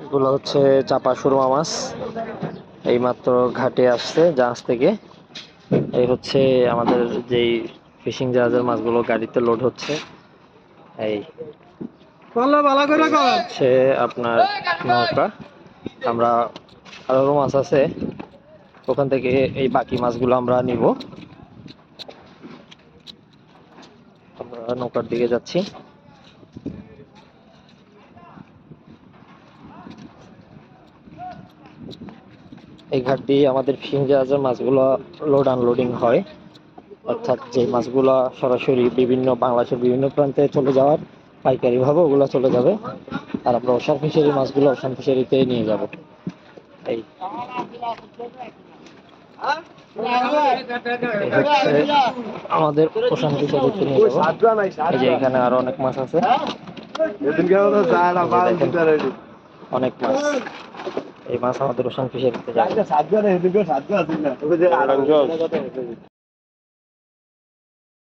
এগুলো হচ্ছে চাপা সুরমা মাছ, এইমাত্র ঘাটে আসছে জাহাজ থেকে। এই হচ্ছে আমাদের যেই ফিশিং জাহাজের মাছগুলো গাড়িতে লোড হচ্ছে। এই হচ্ছে আপনার নৌকা। আমরা আরো মাছ আছে, ওখান থেকে এই বাকি মাছগুলো আমরা নিব। আমরা নৌকার দিকে যাচ্ছি। এই ঘাট দিয়ে আমাদের ফিশিং জাহাজের মাছগুলো লোড আনলোডিং হয়, অর্থাৎ যে মাছগুলো সরাসরি বাংলাদেশের বিভিন্ন প্রান্তে চলে যাওয়ার পাইকারি ভাবে ওগুলো চলে যাবে, আর আমরা ওশান ফিশারি মাছগুলো ওশান ফিশারিতে নিয়ে যাব। এই হচ্ছে আমাদের ওশান ফিশারিতে নিয়ে যাবো। এই যে এখানে আরো অনেক মাছ আছে, অনেক মাছ। এই মাছ আমাদের ওশান ফিশারিতে যাবে।